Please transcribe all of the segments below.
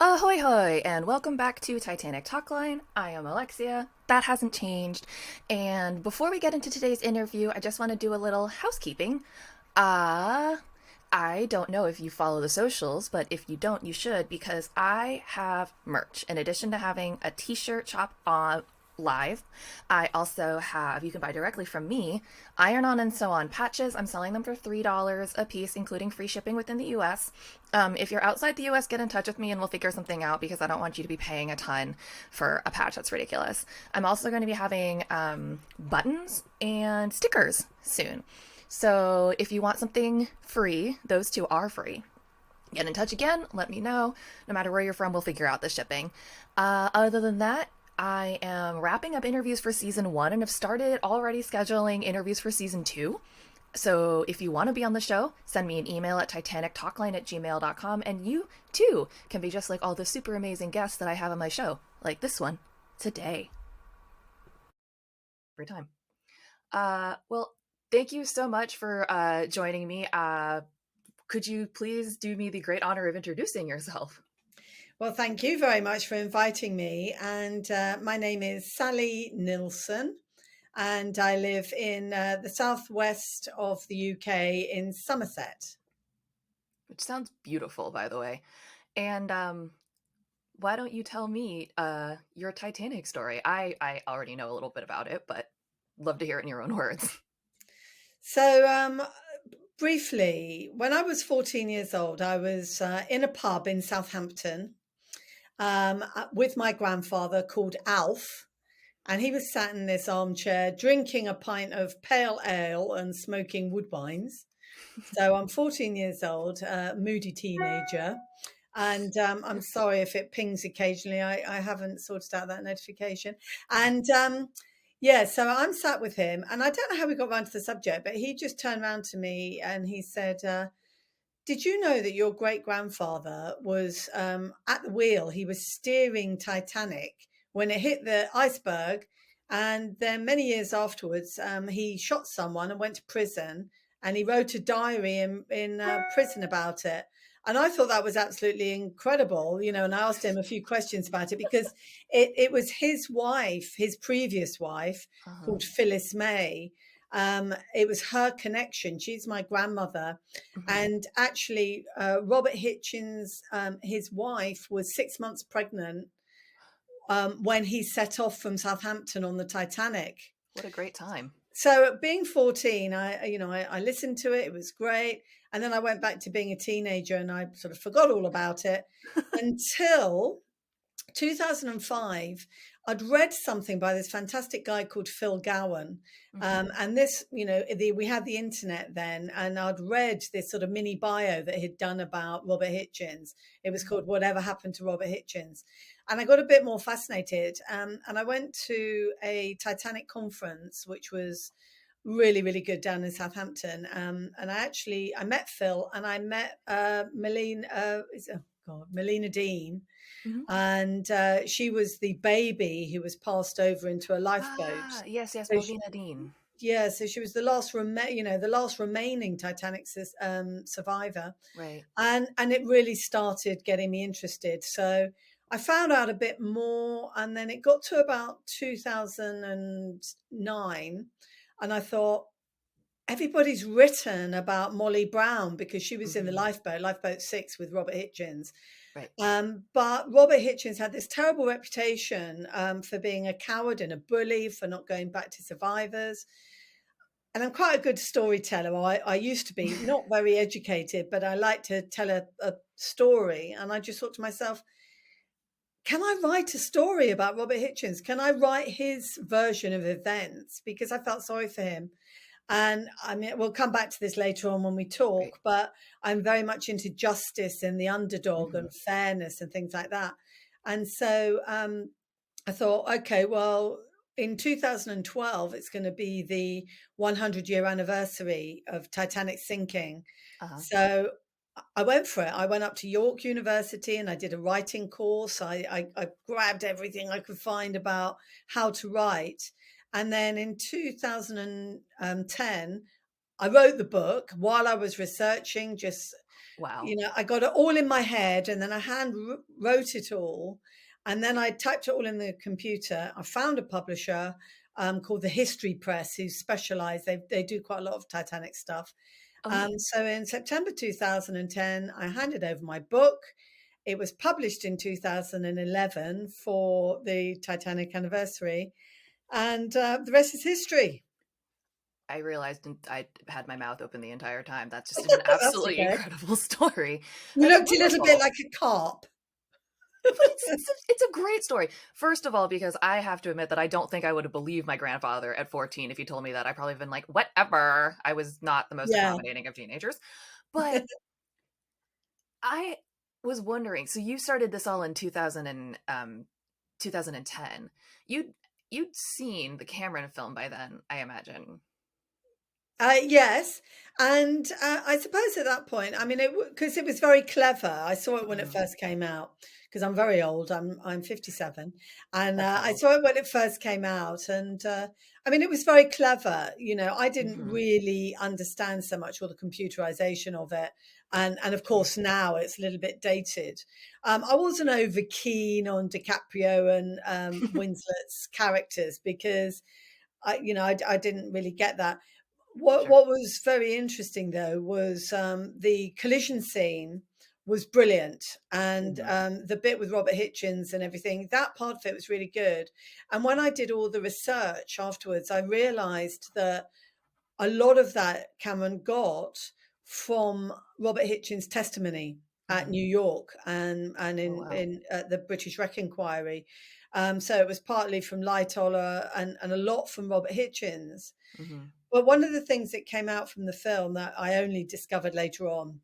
Ahoy hoy, and welcome back to Titanic Talkline. I am Alexia. That hasn't changed. And before we get into today's interview, I just want to do a little housekeeping. Uh, I don't know if you follow the socials, but if you don't, you should, because I have merch. In addition to having a t-shirt shop on live, I also have, you can buy directly from me, Iron On and Sew On patches. I'm selling them for $3 a piece, including free shipping within the US. If you're outside the US, get in touch with me and we'll figure something out because I don't want you to be paying a ton for a patch. That's ridiculous. I'm also going to be having buttons and stickers soon. So if you want something free, those two are free. Get in touch again, let me know. No matter where you're from, we'll figure out the shipping. Other than that, I am wrapping up interviews for season 1 and have started already scheduling interviews for season 2. So if you want to be on the show, send me an email at titanictalkline@gmail.com, and you too can be just like all the super amazing guests that I have on my show, like this one today. Every time. Well, thank you so much for joining me. Could you please do me the great honor of introducing yourself? Well, thank you very much for inviting me. And my name is Sally Nilsson, and I live in the southwest of the UK in Somerset. Which sounds beautiful, by the way. And why don't you tell me your Titanic story? I already know a little bit about it, but love to hear it in your own words. So, briefly, when I was 14 years old, I was in a pub in Southampton with my grandfather called Alf. And he was sat in this armchair drinking a pint of pale ale and smoking woodbines. So I'm 14 years old, moody teenager. And I'm sorry if it pings occasionally. I haven't sorted out that notification. And yeah, so I'm sat with him. And I don't know how we got around to the subject, but he just turned around to me and he said, did you know that your great grandfather was at the wheel? He was steering Titanic when it hit the iceberg. And then many years afterwards, he shot someone and went to prison. And he wrote a diary in prison about it. And I thought that was absolutely incredible, and I asked him a few questions about it because it was his wife, his previous wife, called Phyllis May. It was her connection. She's my grandmother. And actually, Robert Hitchens, his wife, was 6 months pregnant when he set off from Southampton on the Titanic. What a great time. So being 14, I listened to it. It was great. And then I went back to being a teenager and I sort of forgot all about it until 2005. I'd read something by this fantastic guy called Phil Gowan. And this, we had the internet then, and I'd read this sort of mini bio that he'd done about Robert Hitchens. It was called Whatever Happened to Robert Hitchens. And I got a bit more fascinated. And I went to a Titanic conference, which was really, really good down in Southampton. And I met Phil and I met Melina Dean. And she was the baby who was passed over into a lifeboat. Yes, So Melina Dean. Yeah, so she was the last remaining Titanic survivor. Right. And it really started getting me interested. So I found out a bit more, and then it got to about 2009, and I thought, everybody's written about Molly Brown because she was in the lifeboat 6 with Robert Hitchens. Right. But Robert Hitchens had this terrible reputation for being a coward and a bully, for not going back to survivors. And I'm quite a good storyteller. I used to be, not very educated, but I like to tell a story. And I just thought to myself, can I write a story about Robert Hitchens? Can I write his version of events? Because I felt sorry for him. And I mean, we'll come back to this later on when we talk, Right. but I'm very much into justice and the underdog and fairness and things like that. And so I thought, okay, well, in 2012, it's going to be the 100-year anniversary of Titanic sinking. So I went for it. I went up to York University and I did a writing course. I grabbed everything I could find about how to write. And then in 2010, I wrote the book while I was researching, just Wow. I got it all in my head, and then I wrote it all, and then I typed it all in the computer. I found a publisher called the History Press, who specialize. They do quite a lot of Titanic stuff. Oh, neat. So in September 2010, I handed over my book. It was published in 2011 for the Titanic anniversary, and the rest is history. I realized I had my mouth open the entire time. That's just an That's absolutely okay. incredible story. You That's looked a little bit wonderful. like a carp. But it's a great story. First of all, because I have to admit that I don't think I would have believed my grandfather at 14 if he told me that. I probably have been like, whatever. I was not the most Yeah. accommodating of teenagers. But I was wondering, so you started this all in 2010. You'd seen the Cameron film by then, I imagine. Yes, and I suppose at that point, I mean, because it was very clever. I saw it when it Mhm. first came out because I'm very old. I'm 57, and That's not I old. saw it when it first came out, and I mean, it was very clever. I didn't Hmm. really understand so much all the computerization of it, and of Sure. course now it's a little bit dated. I wasn't over keen on DiCaprio and Winslet's characters because I didn't really get that. What Sure. what was very interesting though was the collision scene was brilliant, and Hmm. the bit with Robert Hitchens and everything, that part of it was really good. And when I did all the research afterwards, I realized that a lot of that Cameron got from Robert Hitchens' testimony at Hmm. New York and Oh, in wow. the British Wreck Inquiry. So it was partly from Lightoller and a lot from Robert Hitchens. Hmm. But one of the things that came out from the film that I only discovered later on,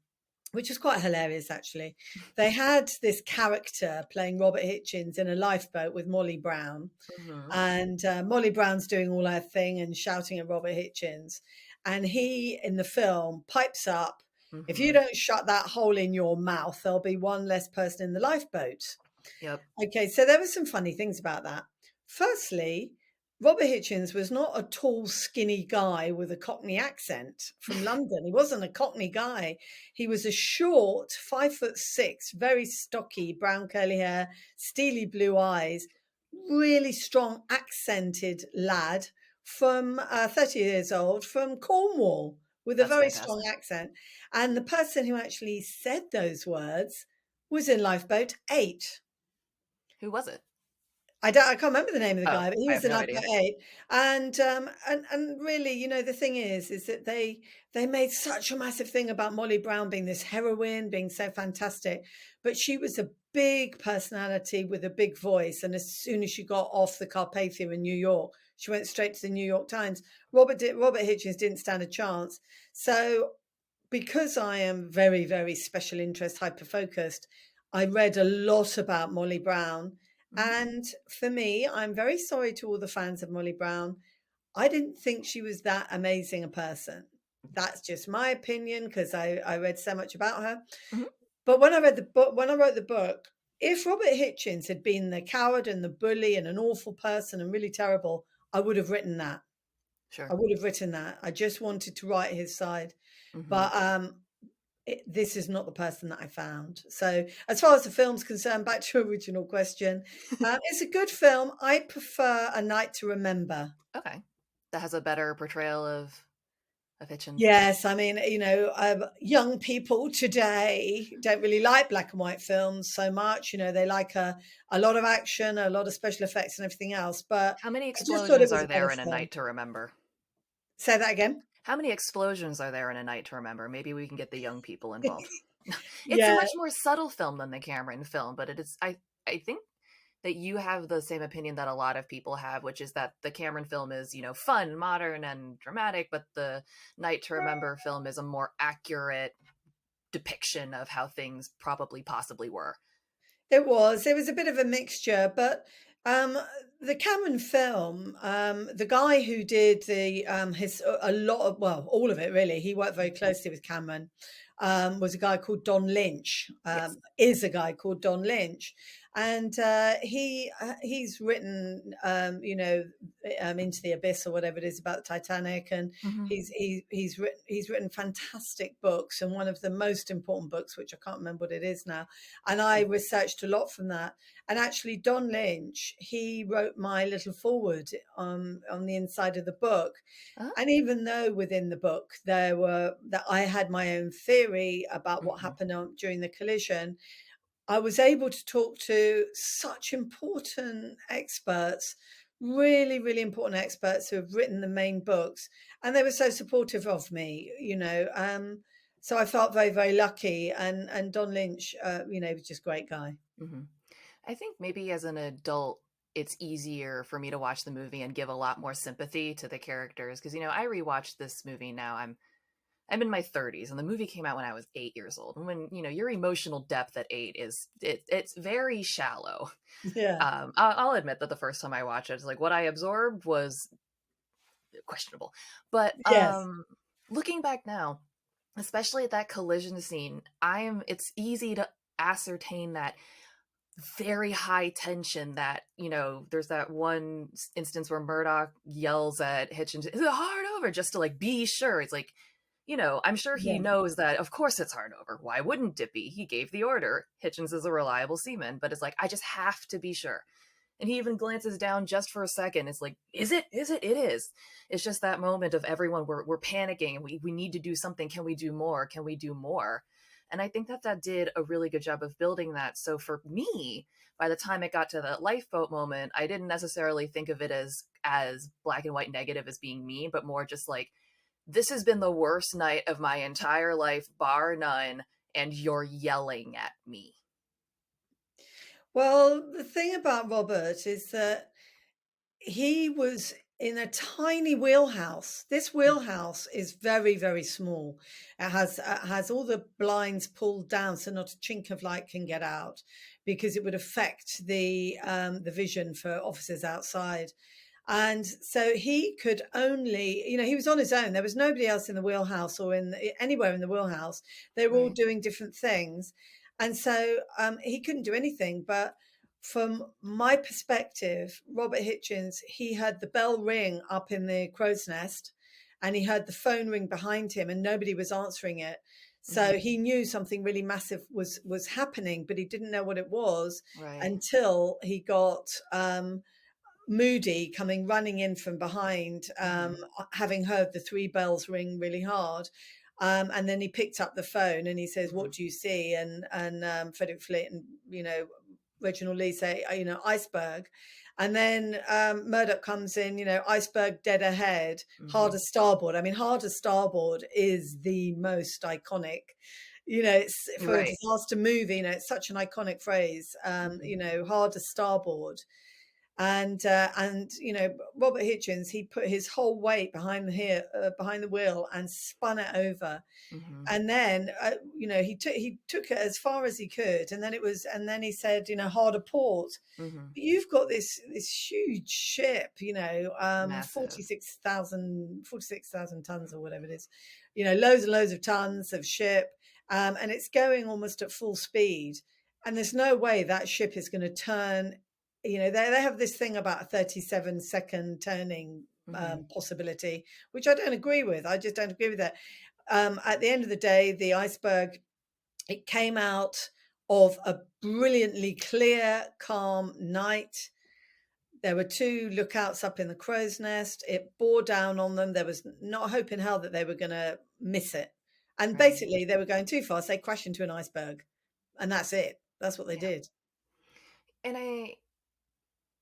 which was quite hilarious actually, they had this character playing Robert Hitchens in a lifeboat with Molly Brown, Hmm. and Molly Brown's doing all her thing and shouting at Robert Hitchens. And he, in the film, pipes up, "If you Hmm. don't shut that hole in your mouth, there'll be one less person in the lifeboat." Yep. Okay, so there were some funny things about that. Firstly, Robert Hitchens was not a tall, skinny guy with a Cockney accent from London. He wasn't a Cockney guy. He was a short, 5'6", very stocky, brown curly hair, steely blue eyes, really strong accented lad from 30 years old from Cornwall with a That's very strong fantastic. accent. And the person who actually said those words was in Lifeboat 8. Who was it? I can't remember the name of the Oh, guy, but he I was have in no idea. Lifeboat 8. And really, the thing is that they made such a massive thing about Molly Brown being this heroine, being so fantastic, but she was a big personality with a big voice. And as soon as she got off the Carpathia in New York, she went straight to the New York Times. Robert Hitchens didn't stand a chance. So because I am very, very special interest, hyper focused, I read a lot about Molly Brown. Hmm. And for me, I'm very sorry to all the fans of Molly Brown. I didn't think she was that amazing a person. That's just my opinion because I read so much about her. Hmm. But when I read the book, when I wrote the book, if Robert Hitchens had been the coward and the bully and an awful person and really terrible, I would have written that. I Sure. would have written that. I just wanted to write his side. Hmm. But this is not the person that I found. So, as far as the film's concerned, back to your original question, it's a good film. I prefer A Night to Remember. Okay. That has a better portrayal of Hitchens. Yes, I mean, young people today don't really like black and white films so much. They like a lot of action, a lot of special effects, and everything else. But How many I just thought it explosions was are a better there in A film. Night to Remember? Say that again. How many explosions are there in A Night to Remember? Maybe we can get the young people involved. It's a Yeah, much more subtle film than the Cameron film, but it is I think that you have the same opinion that a lot of people have, which is that the Cameron film is, fun, modern, and dramatic, but the Night to Remember film is a more accurate depiction of how things probably possibly were. it was. It was a bit of a mixture, but um, the Cameron film, the guy who did the his a lot of, well, all of it really. He worked very closely with Cameron. was a guy called Don Lynch. Yes. Is a guy called Don Lynch, and he's written, Into the Abyss or whatever it is about the Titanic, and Hmm. he's written fantastic books, and one of the most important books, which I can't remember what it is now, and I researched a lot from that. And actually, Don Lynch, he wrote my little foreword on the inside of the book. Uh, And even though within the book that I had my own theory about what mhm. happened during the collision, I was able to talk to such important experts, really, really important experts who have written the main books, and they were so supportive of me. So I felt very, very lucky. And Don Lynch, was just a great guy. Hmm. I think maybe as an adult, it's easier for me to watch the movie and give a lot more sympathy to the characters because I rewatched this movie now. I'm in my 30s, and the movie came out when I was 8 years old. And when your emotional depth at 8 it's very shallow. Yeah. I'll admit that the first time I watched it, it's like what I absorbed was questionable. But Yes. looking back now, especially at that collision scene, it's easy to ascertain that very high tension that there's that one instance where Murdoch yells at Hitchens, is it hard over, just to like be sure. It's like, I'm sure he Yeah. knows that of course it's hard over. Why wouldn't it be? He gave the order. Hitchens is a reliable seaman, but it's like, I just have to be sure. And he even glances down just for a second. It's like, is it? It is. It's just that moment of everyone, we're panicking and we need to do something. Can we do more? Can we do more? And I think that did a really good job of building that. So for me, by the time it got to that lifeboat moment, I didn't necessarily think of it as black and white negative as being mean, but more just like, this has been the worst night of my entire life, bar none, and you're yelling at me. Well, the thing about Robert is that he was in a tiny wheelhouse. This wheelhouse is very, very small. It has all the blinds pulled down, so not a chink of light can get out, because it would affect the vision for officers outside. And so he could only, he was on his own. There was nobody else in the wheelhouse or anywhere in the wheelhouse. They were all Right. doing different things. And so he couldn't do anything. But from my perspective, Robert Hitchens, he heard the bell ring up in the crow's nest, and he heard the phone ring behind him, and nobody was answering it. Hmm. So he knew something really massive was happening, but he didn't know what it was Right. until he got Moody coming running in from behind, Hmm. having heard the three bells ring really hard. And then he picked up the phone and he says, Hmm. "What do you see?" And Frederick Fleet and Reginald Lee say, "Iceberg." And then Murdoch comes in, "Iceberg dead ahead, hard Hmm. as starboard." I mean, "hard as starboard" is the most iconic. It's for a Right. disaster movie. It's such an iconic phrase. Hmm. "Hard as starboard." And Robert Hitchens, he put his whole weight behind the wheel and spun it over. Hmm. And then he took it as far as he could, and then he said, "Harder port." Hmm. But you've got this huge ship, Massive. 46,000 tons or whatever it is, loads and loads of tons of ship, and it's going almost at full speed, and there's no way that ship is going to turn. They have this thing about a 37-second turning Hmm. possibility, which I don't agree with. I just don't agree with that. At the end of the day, the iceberg, it came out of a brilliantly clear, calm night. There were two lookouts up in the crow's nest. It bore down on them. There was not a hope in hell that they were going to miss it. And Right. basically, they were going too fast. They crashed into an iceberg, and that's it. That's what they Yeah. did. And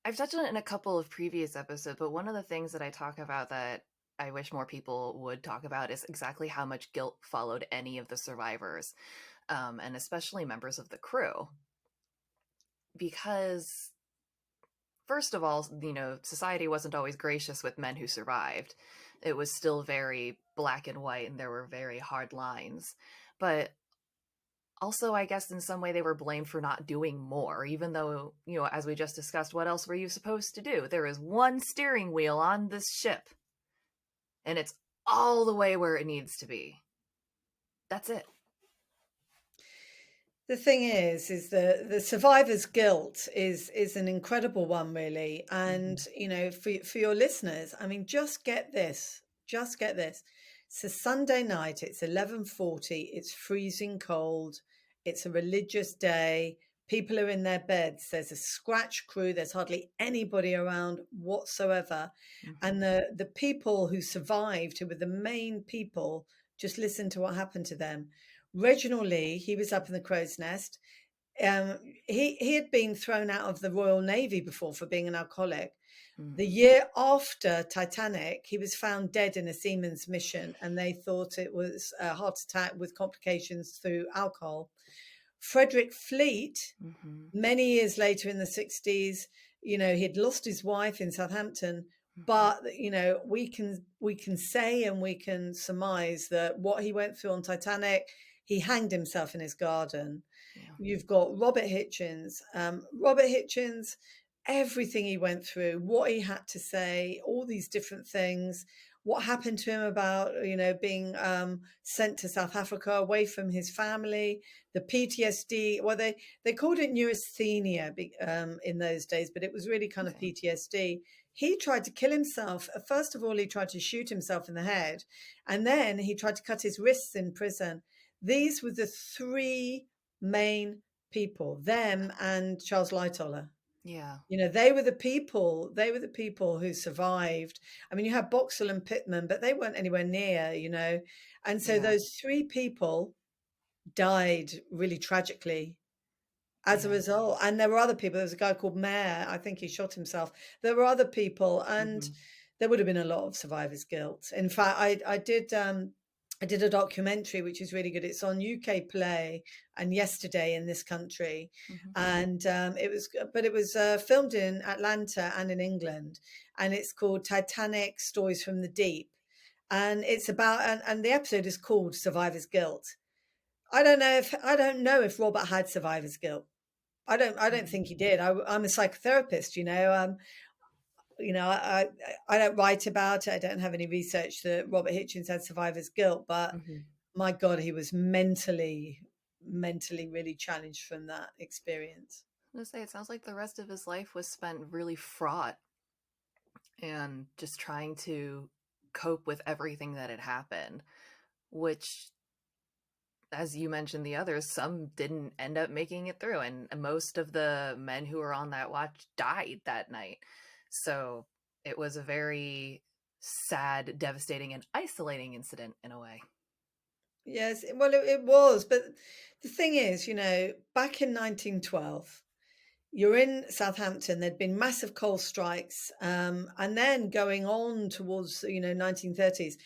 I've touched on it in a couple of previous episodes, but one of the things that I talk about that I wish more people would talk about is exactly how much guilt followed any of the survivors, and especially members of the crew. Because, first of all, society wasn't always gracious with men who survived. It was still very black and white, and there were very hard lines. But also, I guess in some way they were blamed for not doing more, even though, as we just discussed, what else were you supposed to do? There is one steering wheel on this ship, and it's all the way where it needs to be. That's it. The thing is the survivor's guilt is an incredible one, really. And Hmm. for your listeners, I mean, just get this. It's a Sunday night. It's 11:40. It's freezing cold. It's a religious day. People are in their beds. There's a scratch crew. There's hardly anybody around whatsoever. Hmm. And the people who survived, who were the main people, just listen to what happened to them. Reginald Lee, he was up in the crow's nest. He had been thrown out of the Royal Navy before for being an alcoholic. The Hmm. year after Titanic, he was found dead in a seaman's mission, and they thought it was a heart attack with complications through alcohol. Frederick Fleet, Hmm. many years later in the 60s, he'd lost his wife in Southampton, Hmm. but we can say and we can surmise that what he went through on Titanic, he hanged himself in his garden. Yeah. You've got Robert Hitchens. Robert Hitchens, everything he went through, what he had to say, all these different things, what happened to him about, being sent to South Africa away from his family, the PTSD. Well, they called it neurasthenia in those days, but it was really kind of Okay. PTSD. He tried to kill himself. First of all, he tried to shoot himself in the head, and then he tried to cut his wrists in prison. These were the three main people, them and Charles Lightoller. Yeah. They were the people who survived. I mean, you had Boxall and Pittman, but they weren't anywhere near. And so Yeah. those three people died really tragically as a Yeah. result. And there were other people. There was a guy called Mayer. I think he shot himself. There were other people, and Hmm. there would have been a lot of survivor's guilt. In fact, I did a documentary which is really good. It's on UK Play and Yesterday in this country, Hmm. and it was filmed in Atlanta and in England, and it's called Titanic: Stories from the Deep, and it's about and the episode is called Survivor's Guilt. I don't know if Robert had survivor's guilt. I don't think he did. I'm a psychotherapist. I don't write about it. I don't have any research that Robert Hitchens had survivor's guilt, but Hmm. my God, he was mentally really challenged from that experience. I was gonna say, it sounds like the rest of his life was spent really fraught and just trying to cope with everything that had happened, which, as you mentioned, the others, some didn't end up making it through, and most of the men who were on that watch died that night. So it was a very sad, devastating, and isolating incident in a way. Yes, well, it was. But the thing is, back in 1912, you're in Southampton. There'd been massive coal strikes, and then going on towards 1930s.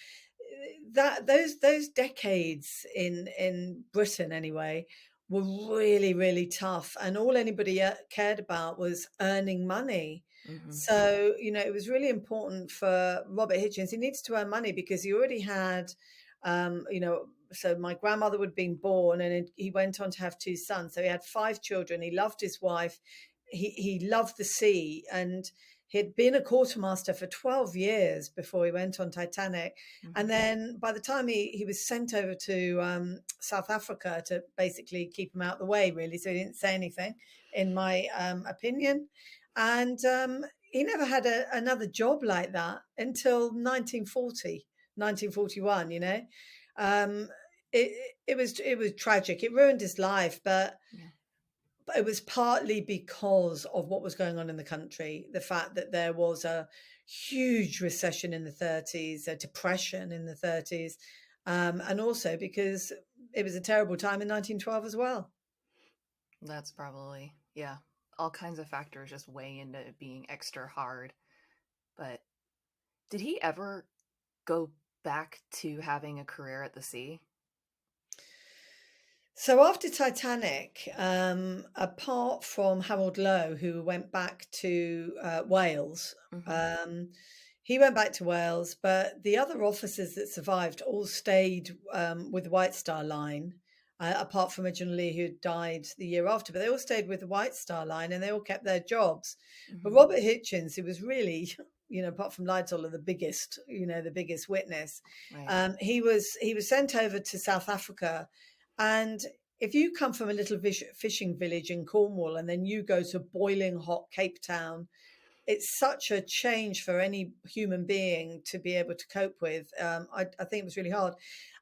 Those decades in Britain anyway were really really tough, and all anybody cared about was earning money. Hmm. So it was really important for Robert Hitchens. He needs to earn money because he already had, so my grandmother would have been born, and he went on to have two sons. So he had five children. He loved his wife. He loved the sea, and he'd been a quartermaster for 12 years before he went on Titanic. And Hmm. then by the time he was sent over to South Africa to basically keep him out of the way, really, so he didn't say anything, in my opinion. And he never had another job like that until 1940, 1941. Um, it was tragic. It ruined his life, but Yeah. it was partly because of what was going on in the country. The fact that there was a huge recession in the 30s, a depression in the 30s, and also because it was a terrible time in 1912 as well. That's probably, yeah, all kinds of factors just weigh into it being extra hard. But did he ever go back to having a career at the sea? So after Titanic, apart from Harold Lowe, who went back to Wales, Hmm. um, he went back to Wales, but the other officers that survived all stayed with the White Star Line, apart from originally who died the year after, but they all stayed with the White Star Line and they all kept their jobs. But Hmm. Robert Hitchens, who was really, apart from Lightoller, the biggest witness, Right. he was sent over to South Africa, and if you come from a little fishing village in Cornwall and then you go to boiling hot Cape Town, it's such a change for any human being to be able to cope with. I think it was really hard.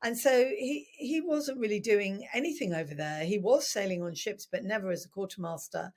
And so he wasn't really doing anything over there. He was sailing on ships, but never as a quartermaster.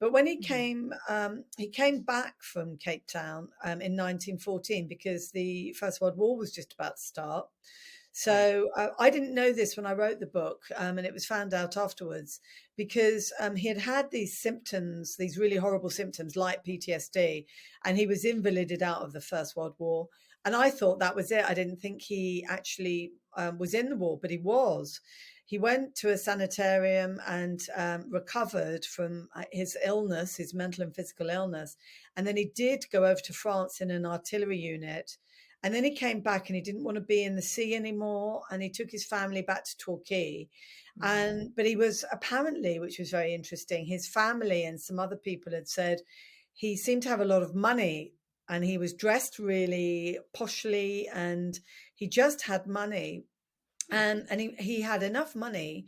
But when he came back from Cape Town in 1914 because the First World War was just about to start. Right. So I didn't know this when I wrote the book, and it was found out afterwards because he had had these symptoms, these really horrible symptoms like PTSD, and he was invalided out of the First World War. And I thought that was it. I didn't think he actually was in the war, but he was. He went to a sanitarium and recovered from his illness, his mental and physical illness. And then he did go over to France in an artillery unit. And then he came back and he didn't want to be in the sea anymore. And he took his family back to Torquay. Mm-hmm. But he was apparently, which was very interesting, his family and some other people had said he seemed to have a lot of money and he was dressed really poshly and he just had money. And he had enough money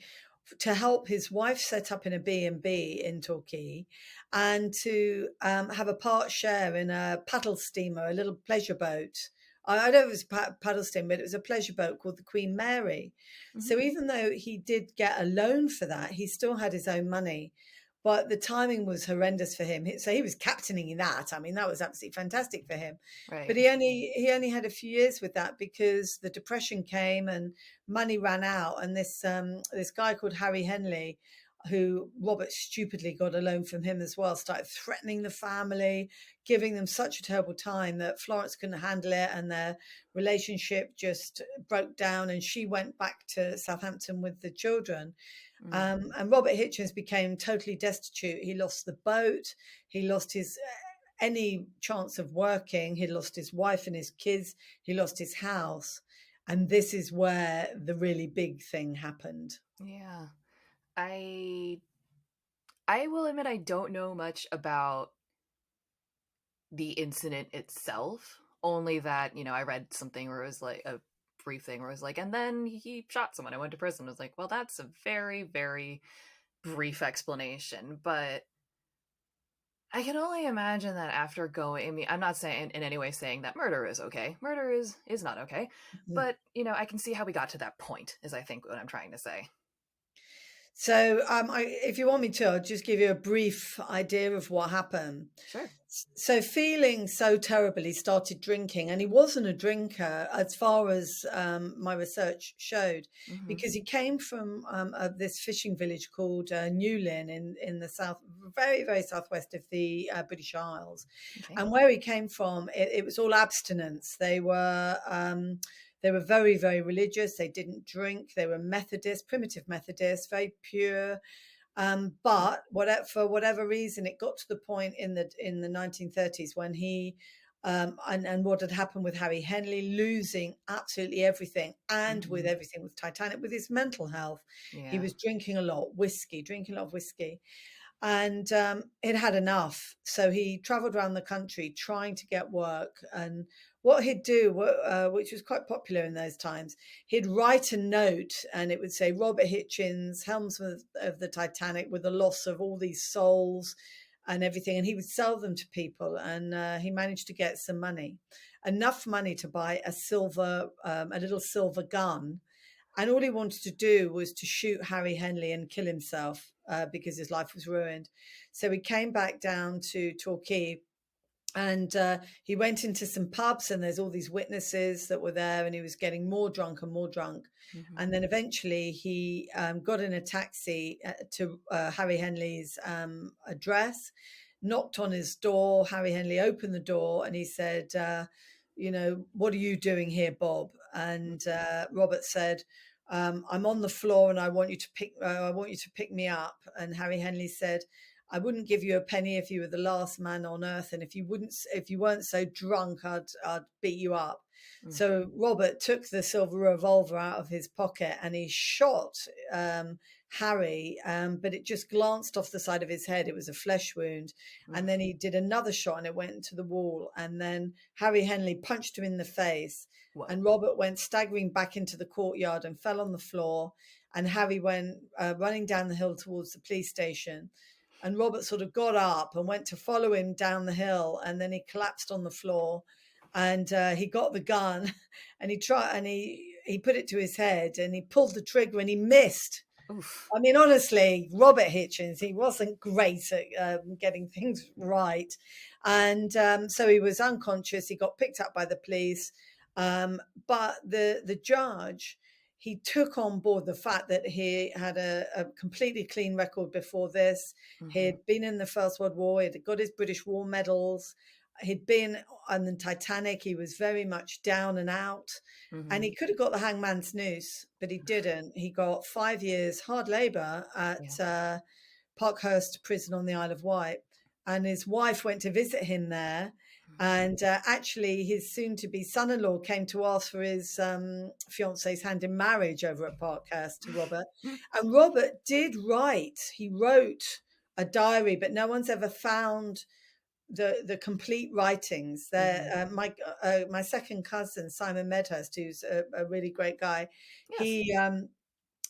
to help his wife set up in a B&B in Torquay and to have a part share in a paddle steamer, a little pleasure boat. I know it was a paddle steamer, but it was a pleasure boat called the Queen Mary. Mm-hmm. So even though he did get a loan for that, he still had his own money. But the timing was horrendous for him. So he was captaining that. I mean, that was absolutely fantastic for him. But Right. he only had a few years with that because the depression came and money ran out. And this guy called Harry Henley, who Robert stupidly got a loan from him as well, started threatening the family, giving them such a terrible time that Florence couldn't handle it, and their relationship just broke down. And she went back to Southampton with the children. Mm. And Robert Hitchens became totally destitute. He lost the boat. He lost his any chance of working. He lost his wife and his kids. He lost his house. And this is where the really big thing happened. Yeah. I I will admit I don't know much about the incident itself. Only that, I read something where it was like a brief thing where it was like, and then he shot someone and went to prison. I was like, well, that's a very, very brief explanation. But I can only imagine that after going, I mean, I'm not saying in any way saying that murder is okay. Murder is not okay. But, I can see how we got to that point, is I think what I'm trying to say. So, if you want me to, I'll just give you a brief idea of what happened. Sure. So, feeling so terrible, he started drinking, and he wasn't a drinker, as far as my research showed, Mm-hmm. because he came from this fishing village called Newlyn in the south, very, very southwest of the British Isles. Okay. And where he came from, it was all abstinence. They were very, very religious. They didn't drink. They were Methodist, primitive Methodist, very pure. But for whatever reason, it got to the point in the 1930s when he and what had happened with Harry Henley, losing absolutely everything, and with Mm-hmm. everything with Titanic, with his mental health. He Yeah. was drinking a lot, drinking a lot of whiskey, and it had enough. So he travelled around the country trying to get work. And what he'd do, which was quite popular in those times, he'd write a note, and it would say, "Robert Hitchens, helmsman of the Titanic, with the loss of all these souls and everything." And he would sell them to people, and he managed to get some money, enough money to buy a little silver gun. And all he wanted to do was to shoot Harry Henley and kill himself because his life was ruined. So he came back down to Torquay, and he went into some pubs, and there's all these witnesses that were there, and he was getting more drunk and more drunk. Mm-hmm. And then eventually he got in a taxi to Harry Henley's address, knocked on his door. Harry Henley opened the door and he said, "What are you doing here, Bob?" And Robert said, "I'm on the floor, and I want you to pick me up." And Harry Henley said, "I wouldn't give you a penny if you were the last man on earth, and if you weren't so drunk, I'd beat you up." Mm-hmm. So Robert took the silver revolver out of his pocket and he shot Harry, but it just glanced off the side of his head. It was a flesh wound. And then he did another shot and it went into the wall. And then Harry Henley punched him in the face. Whoa. And Robert went staggering back into the courtyard and fell on the floor. and Harry went running down the hill towards the police station. And Robert sort of got up and went to follow him down the hill, and then he collapsed on the floor, and he got the gun, and he put it to his head, and he pulled the trigger, and he missed. Oof. I mean, honestly, Robert Hitchens, he wasn't great at getting things right. And so he was unconscious. He got picked up by the police. But the judge, he took on board the fact that he had a completely clean record before this. He Mm-hmm. had been in the First World War. He'd got his British War medals. He'd been on the Titanic. He was very much down and out. And Mm-hmm. he could have got the hangman's noose, but he didn't. He got 5 years hard labor Yeah. at Parkhurst prison on the Isle of Wight. And his wife went to visit him there. And actually, his soon-to-be son-in-law came to ask for his fiance's hand in marriage over at Parkhurst to Robert. And Robert did write. He wrote a diary, but no one's ever found the complete writings. There, my second cousin Simon Medhurst, who's a really great guy, Yes.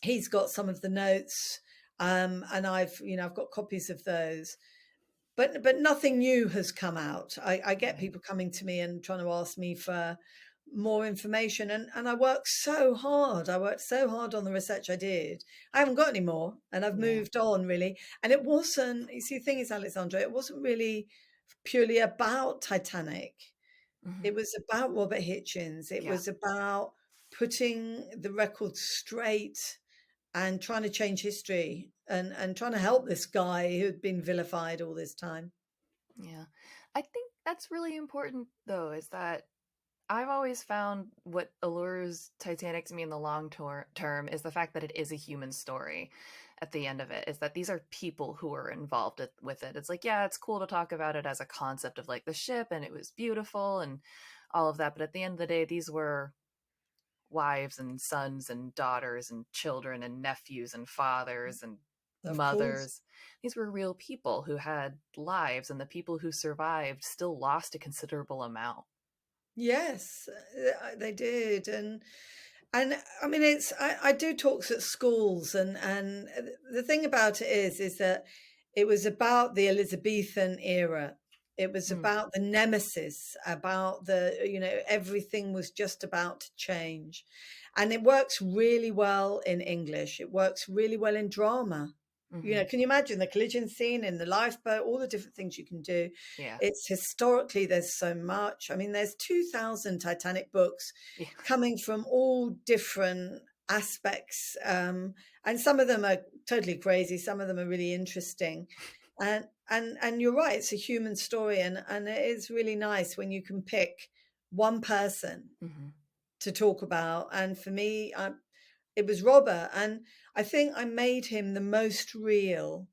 he's got some of the notes, and I've got copies of those. But nothing new has come out. I get people coming to me and trying to ask me for more information, and I worked so hard. I worked so hard on the research I did. I haven't got any more, and I've Yeah. moved on really. And it wasn't. You see, the thing is, Alexandra, it wasn't really purely about Titanic. Mm-hmm. It was about Robert Hitchens. It Yeah. was about putting the record straight and trying to change history and trying to help this guy who had been vilified all this time. Yeah. I think that's really important, though, is that I've always found what allures Titanic to me in the term is the fact that it is a human story at the end of it, is that these are people who are involved with it. It's like, yeah, it's cool to talk about it as a concept of like the ship and it was beautiful and all of that. But at the end of the day, these were wives and sons and daughters and children and nephews and fathers and Of course. mothers. These were real people who had lives, and the people who survived still lost a considerable amount. Yes, they did. And I mean, I do talks at schools, and the thing about it is that it was about the Elizabethan era. It was Mm. about the nemesis, about everything was just about to change. And it works really well in English. It works really well in drama. Mm-hmm. Can you imagine the collision scene in the lifeboat, all the different things you can do? Yeah. It's historically, there's so much. I mean, there's 2,000 Titanic books Yeah. coming from all different aspects. And some of them are totally crazy. Some of them are really interesting. And you're right, it's a human story. And it is really nice when you can pick one person Mm-hmm. to talk about. And for me, it was Robert. And I think I made him the most real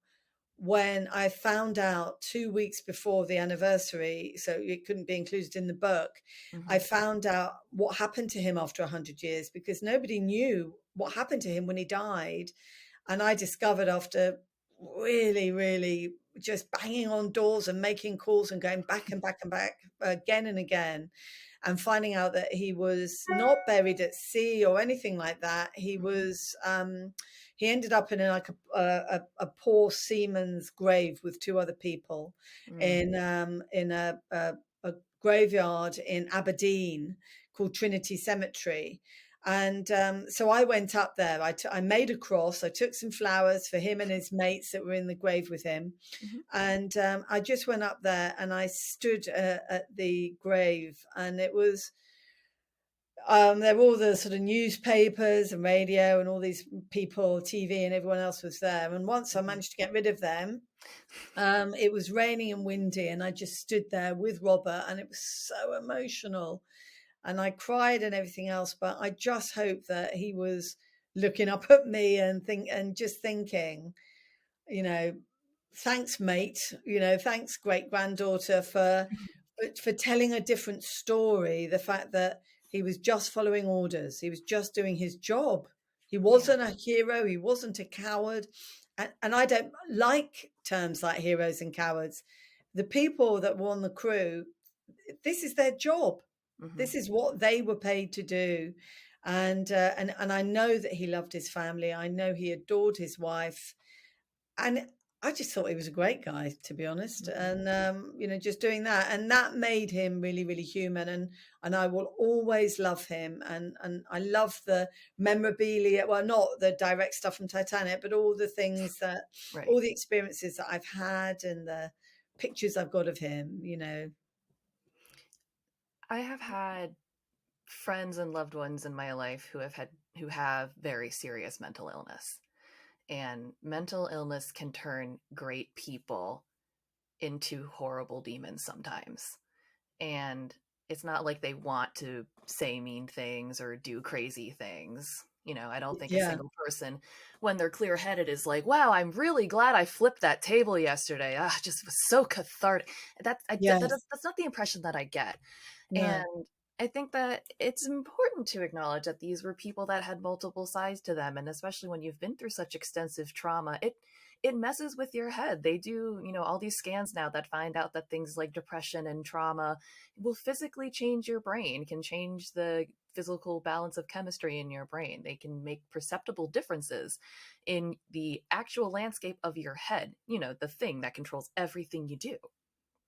when I found out 2 weeks before the anniversary, so it couldn't be included in the book. Mm-hmm. I found out what happened to him after 100 years because nobody knew what happened to him when he died. And I discovered after really, really just banging on doors and making calls and going back and back and back again and again, and finding out that he was not buried at sea or anything like that. He was he ended up in like a poor seaman's grave with two other people Mm. in a graveyard in Aberdeen called Trinity Cemetery. And so I went up there. I made a cross. I took some flowers for him and his mates that were in the grave with him. Mm-hmm. And I just went up there and I stood at the grave, and it was there were all the sort of newspapers and radio and all these people, TV, and everyone else was there. And once I managed to get rid of them, it was raining and windy, and I just stood there with Robert, and it was so emotional. And I cried and everything else, but I just hope that he was looking up at me and just thinking, you know, thanks, mate. Thanks, great granddaughter, for telling a different story. The fact that he was just following orders, he was just doing his job. He Yeah. wasn't a hero. He wasn't a coward. And I don't like terms like heroes and cowards. The people that were on the crew, this is their job. Mm-hmm. This is what they were paid to do. and I know that he loved his family. I know he adored his wife, and I just thought he was a great guy, to be honest. Mhm. And just doing that, and that made him really, really human. And I will always love him. And I love the memorabilia. Well, not the direct stuff from Titanic, but all the things that, Right. all the experiences that I've had, and the pictures I've got of him. I have had friends and loved ones in my life who have very serious mental illness. And mental illness can turn great people into horrible demons sometimes. And it's not like they want to say mean things or do crazy things. I don't think a Yeah, single person, when they're clear headed, is like, wow, I'm really glad I flipped that table yesterday. Ah, it just was so cathartic. yes, That's not the impression that I get. no. And I think that it's important to acknowledge that these were people that had multiple sides to them. And especially when you've been through such extensive trauma, it messes with your head. They do, all these scans now that find out that things like depression and trauma will physically change your brain, can change the physical balance of chemistry in your brain. They can make perceptible differences in the actual landscape of your head, the thing that controls everything you do.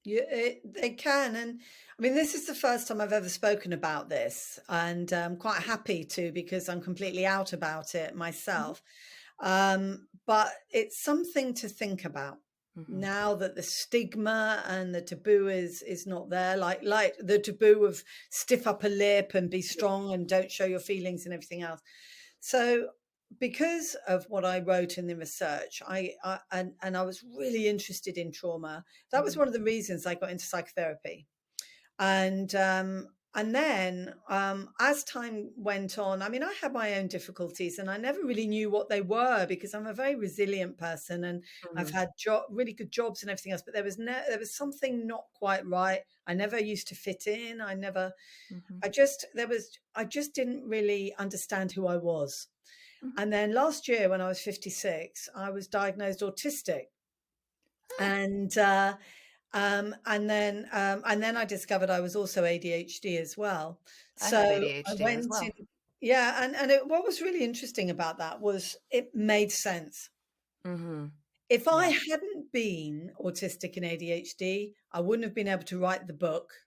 Yeah, they can. And I mean, this is the first time I've ever spoken about this, and I'm quite happy to, because I'm completely out about it Mhm. myself. But it's something to think about Mhm. now that the stigma and the taboo is not there, like the taboo of stiff upper lip and be strong and don't show your feelings and everything else. So because of what I wrote in the research, and I was really interested in trauma. That was Mhm. one of the reasons I got into psychotherapy. And then as time went on, I mean, I had my own difficulties, and I never really knew what they were, because I'm a very resilient person, and I've Mhm. had really good jobs and everything else. But there was something not quite right. I never used to fit in. Mhm. I just didn't really understand who I was. Mhm. And then last year, when I was 56, I was diagnosed autistic. Oh, And then I discovered I was also ADHD as well. I have So I ADHD as went in, well. yeah, what was really interesting about that was it made sense. Mhm. If I Yeah. hadn't been autistic and ADHD, I wouldn't have been able to write the book,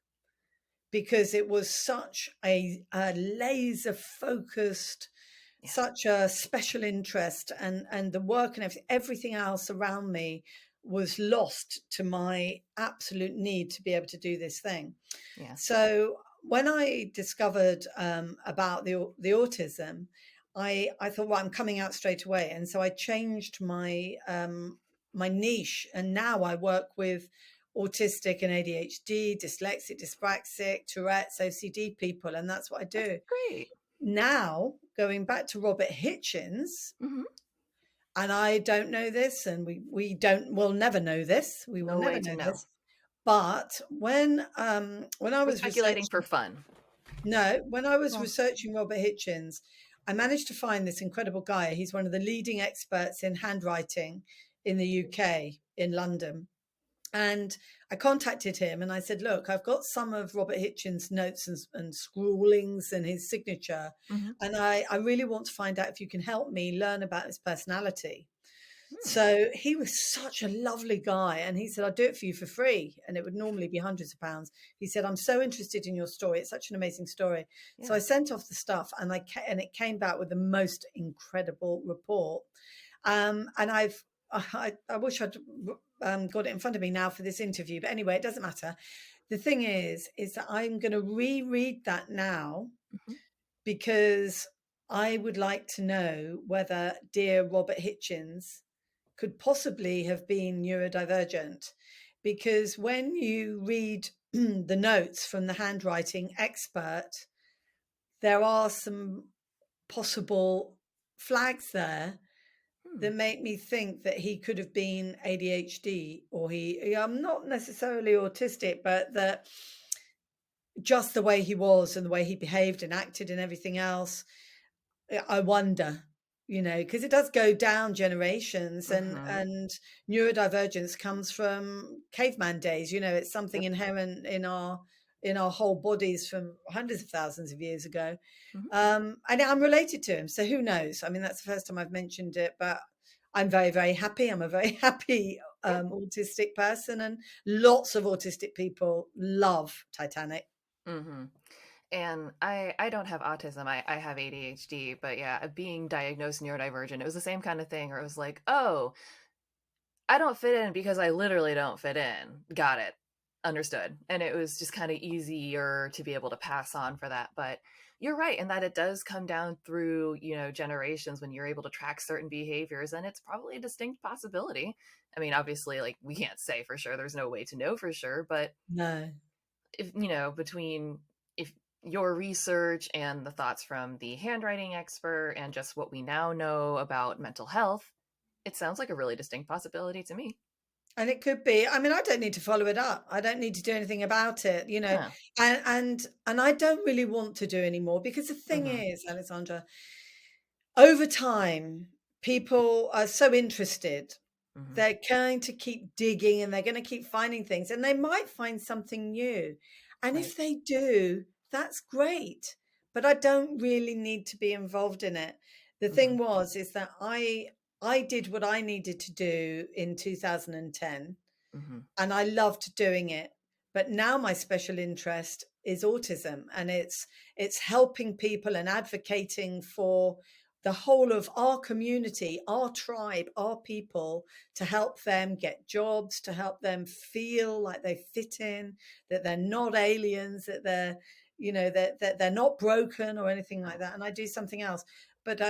because it was such a laser focused, Yeah. such a special interest, and the work and everything else around me was lost to my absolute need to be able to do this thing. Yeah. So when I discovered about the autism, I thought, well, I'm coming out straight away, and so I changed my niche, and now I work with autistic and ADHD, dyslexic, dyspraxic, Tourette's, OCD people, and that's what I That's do. great. Now, going back to Robert Hitchens, Mhm. and I don't know this, and we'll never know this. We will No never way to know know. this. But when I We're was speculating for researching, fun. no, when I was Well, researching Robert Hitchens, I managed to find this incredible guy. He's one of the leading experts in handwriting in the UK, in London. And I contacted him and I said, look, I've got some of Robert Hitchens' notes and scrawlings and his signature. mhm. And I really want to find out if you can help me learn about his personality. Hmm. So he was such a lovely guy. And he said, I'll do it for you for free. And it would normally be hundreds of pounds. He said, I'm so interested in your story. It's such an amazing story. So Yeah. I sent off the stuff, and it came back with the most incredible report. And I wish I'd got it in front of me now for this interview, but anyway, it doesn't matter. The thing is that I'm going to reread that now, Mhm. because I would like to know whether dear Robert Hitchens could possibly have been neurodivergent. Because when you read the notes from the handwriting expert, there are some possible flags there Hmm. that make me think that he could have been ADHD, or I'm not necessarily autistic, but that just the way he was and the way he behaved and acted and everything else, I wonder, because it does go down generations, and Mhm. and neurodivergence comes from caveman days. It's something Yep. inherent in in our whole bodies from hundreds of thousands of years ago. Hmm. And I'm related to him. So who knows? I mean, that's the first time I've mentioned it, but I'm very, very happy. I'm a very happy autistic person, and lots of autistic people love Titanic. Hmm. And I don't have autism. I have ADHD, but yeah, being diagnosed neurodivergent, it was the same kind of thing where it was like, oh, I don't fit in because I literally don't fit in. Got it. Understood. And it was just kind of easier to be able to pass on for that. But you're right in that it does come down through, generations when you're able to track certain behaviors, and it's probably a distinct possibility. I mean, obviously, like we can't say for sure. There's no way to know for sure, but No. if between if your research and the thoughts from the handwriting expert and just what we now know about mental health, it sounds like a really distinct possibility to me. And it could be. I mean, I don't need to follow it up. I don't need to do anything about it, Yeah. and I don't really want to do anymore, because the thing Hmm. is, Alexandra, over time, people are so interested. Hmm. They're going to keep digging, and they're going to keep finding things, and they might find something new. And Right. if they do, that's great. But I don't really need to be involved in it. The Hmm. thing is that I did what I needed to do in 2010, Hmm. and I loved doing it. But now my special interest is autism, and it's helping people and advocating for the whole of our community, our tribe, our people, to help them get jobs, to help them feel like they fit in, that they're not aliens, that that they're not broken or anything like Right. that. And I do something else, but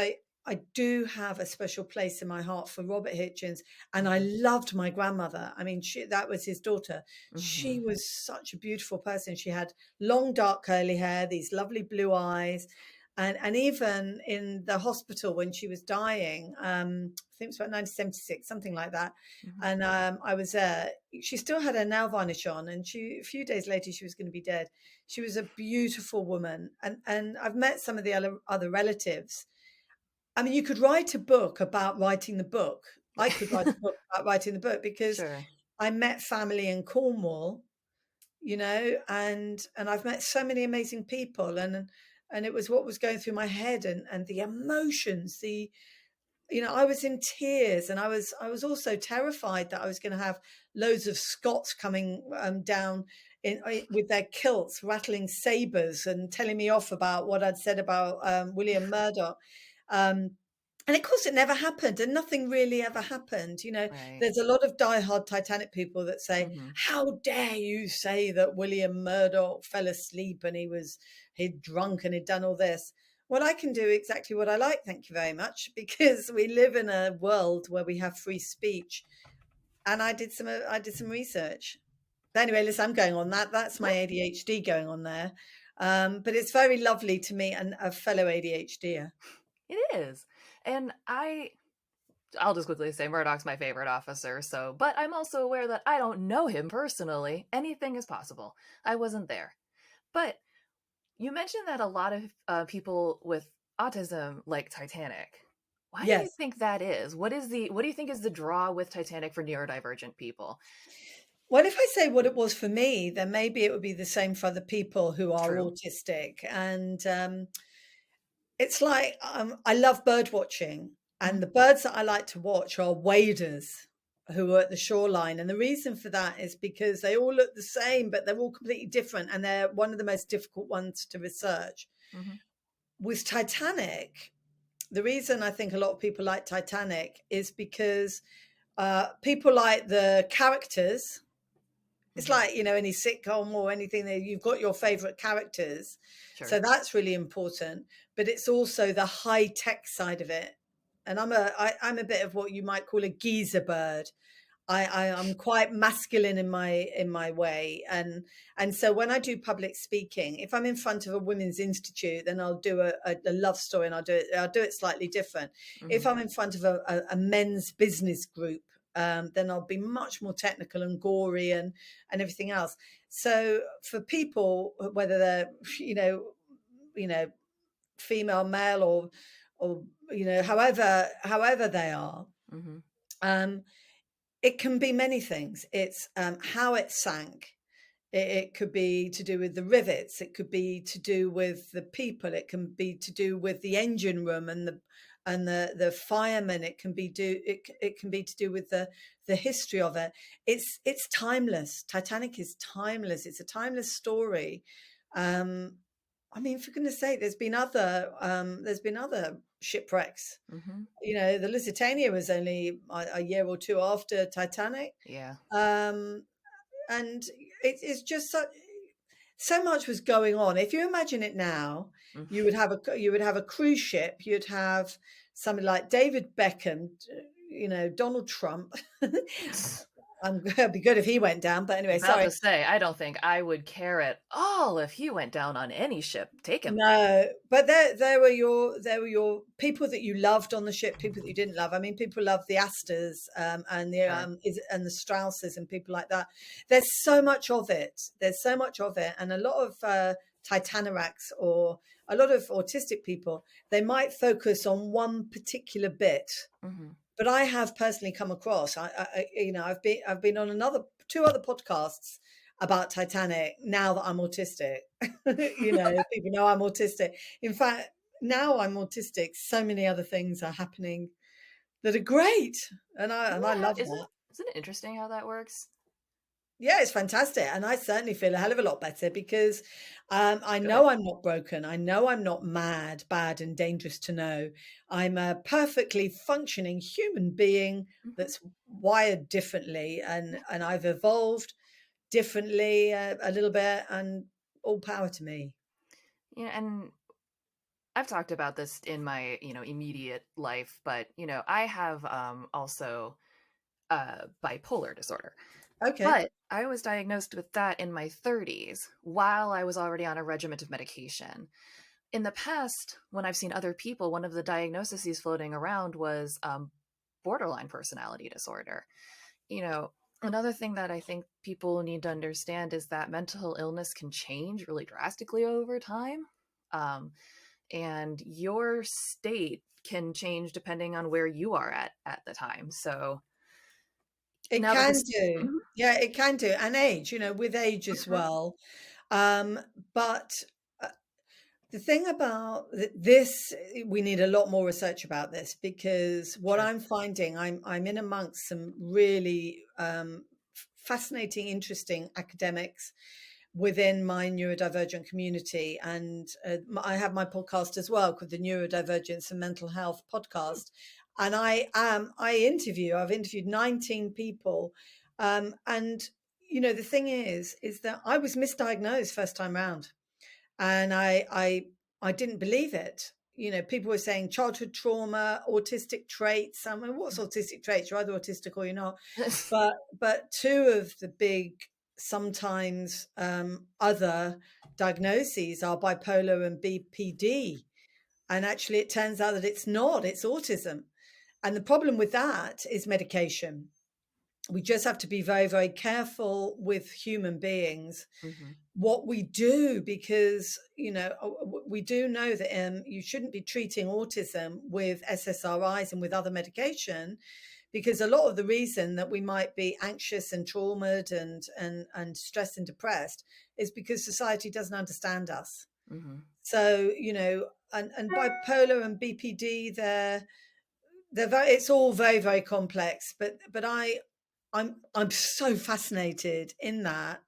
I do have a special place in my heart for Robert Hitchens, and I Hmm. loved my grandmother. I mean, that was his daughter. She Hmm. was such a beautiful person. She had long, dark, curly hair, these lovely blue eyes. And even in the hospital when she was dying, I think it was about 1976, something like that. Hmm. And I was there. She still had her nail varnish on, and a few days later, she was going to be dead. She was a beautiful woman. And I've met some of the other relatives. I mean, you could write a book about writing the book. I could write a book about writing the book, because Sure. I met family in Cornwall, and I've met so many amazing people, and it was what was going through my head, and the emotions, I was in tears, and I was also terrified that I was going to have loads of Scots coming down with their kilts, rattling sabers, and telling me off about what I'd said about William Murdoch. Um, and of course, it never happened, and nothing really ever happened. Right. There's a lot of diehard Titanic people that say, Hmm. "How dare you say that William Murdoch fell asleep and he'd drunk and he'd done all this?" Well, I can do exactly what I like, thank you very much, because we live in a world where we have free speech, and I did some research. But anyway, listen, I'm going on that. That's my ADHD going on there. But it's very lovely to meet a fellow ADHDer. It is. And I'll just quickly say Murdoch's my favorite officer, so but I'm also aware that I don't know him personally. Anything is possible. I wasn't there. But you mentioned that a lot of people with autism like Titanic. Why do you Yes. think that is? What do you think is the draw with Titanic for neurodivergent people? Well, if I say what it was for me, then maybe it would be the same for other people who are True. autistic. And it's like, I love bird watching, and Hmm. the birds that I like to watch are waders who are at the shoreline. And the reason for that is because they all look the same, but they're all completely different, and they're one of the most difficult ones to research. Hmm. With Titanic, the reason I think a lot of people like Titanic is because people like the characters. It's Hmm. like, any sitcom or anything that you've got your favorite characters. So Sure. that's really important. But it's also the high tech side of it. And I'm a bit of what you might call a geezer bird. I'm quite masculine in my way, and so when I do public speaking, if I'm in front of a women's institute, then I'll do a love story, and I'll do it slightly different. If Hmm. I'm in front of a men's business group, then I'll be much more technical and gory and everything else. So for people, whether they're you know female, male, or however they are, um, it can be many things. It's how it sank. It could be to do with the rivets. It could be to do with the people. It can be to do with the engine room and the firemen. It can be to do with the history of it. It's timeless. Titanic is timeless. It's a timeless story. Um, I mean, for goodness sake, there's been other shipwrecks. Hmm. You know, the Lusitania was only a year or two after Titanic. Yeah. Um, and it's just so much was going on. If you imagine it now, Mm. you would have a cruise ship. You'd have somebody like David Beckham, you know, Donald Trump. It'd be good if he went down. But anyway, About sorry. to say, I don't think I would care at all if he went down on any ship. Take him. No, but there were your people that you loved on the ship, people that you didn't love. I mean, people love the Astors Sure. and the Strausses and people like that. There's so much of it. There's so much of it, and a lot of Titanaracs or a lot of autistic people, they might focus on one particular bit. Hmm. But I have personally come across, you know, I've been on two other podcasts about Titanic now that I'm autistic. You know, people know I'm autistic. In fact, now I'm autistic, so many other things are happening that are great, and I Yeah, love that. isn't it interesting how that works? Yeah, it's fantastic. And I certainly feel a hell of a lot better because I Good. know I'm not broken. I know I'm not mad, bad, and dangerous to know. I'm a perfectly functioning human being Hmm. that's wired differently. And I've evolved differently a little bit, and all power to me. Yeah, and I've talked about this in my, immediate life, but I have also bipolar disorder. Okay. But I was diagnosed with that in my 30s while I was already on a regimen of medication. In the past, when I've seen other people, one of the diagnoses floating around was borderline personality disorder. You know, Another thing that I think people need to understand is that mental illness can change really drastically over time. Um, and your state can change depending on where you are at the time. So It now that can this. do. Mhm, Yeah, it can do. And age, you know, with age as mhm, well. But the thing about this, we need a lot more research about this because what sure. I'm finding, I'm in amongst some really fascinating, interesting academics within my neurodivergent community, and I have my podcast as well called the Neurodivergence and Mental Health Hmm. Podcast, and I've interviewed 19 people, and you know the thing is that I was misdiagnosed first time round and I didn't believe it. You know, people were saying childhood trauma, autistic traits. I mean, what's autistic traits? You're either autistic or you're not. But two of the big, sometimes other diagnoses are bipolar and BPD. And actually, it turns out that it's not. It's autism. And the problem with that is medication. We just have to be very, very careful with human beings Hmm. what we do because you know we do know that you shouldn't be treating autism with SSRIs and with other medication because a lot of the reason that we might be anxious and traumatized and stressed and depressed is because society doesn't understand us. Hmm. So you know, and bipolar and BPD, they're very, it's all very, very complex, but I'm so fascinated in that,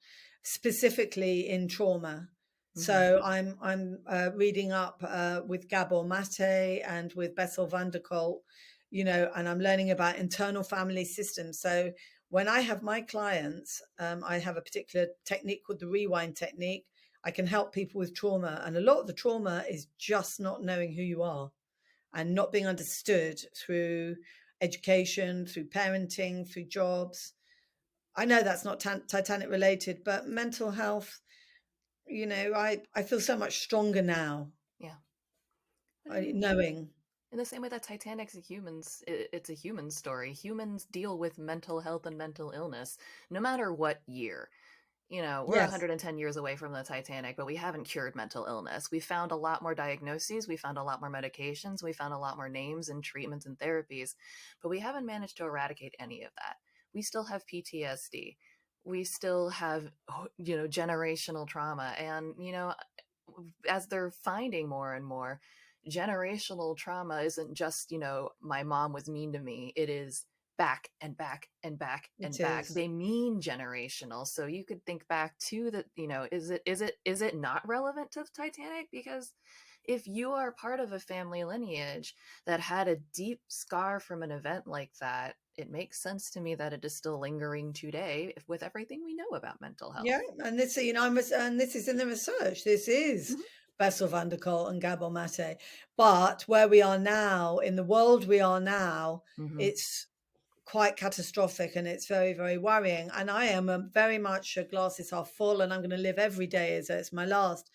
specifically in trauma. Hmm. So I'm reading up with Gabor Mate and with Bessel van der Kolk, you know, and I'm learning about internal family systems. So when I have my clients, I have a particular technique called the rewind technique. I can help people with trauma, and a lot of the trauma is just not knowing who you are and not being understood through education, through parenting, through jobs. I know that's not Titanic related, but mental health, you know, I feel so much stronger now, Yeah. I mean, knowing. in the same way that Titanic's a it's a human story. Humans deal with mental health and mental illness no matter what year. We're Yes. 110 years away from the Titanic, but we haven't cured mental illness. We found a lot more diagnoses, we found a lot more medications, we found a lot more names and treatments and therapies, but we haven't managed to eradicate any of that. We still have PTSD. we still have, generational trauma. And, as they're finding more and more, generational trauma isn't just, my mom was mean to me. It is back and back and back It and back. is. They mean generational. So you could think back to that, is it not relevant to the Titanic? Because if you are part of a family lineage that had a deep scar from an event like that, it makes sense to me that it is still lingering today with everything we know about mental Yeah, health. and this, and this is in the research. This is Mhm. Bessel van der Kolk and Gabor Mate. But where we are now, in the world we are now, Mhm. it's quite catastrophic and it's very, very worrying. And I am very much a glass is half full, and I'm going to live every day as though it's my last.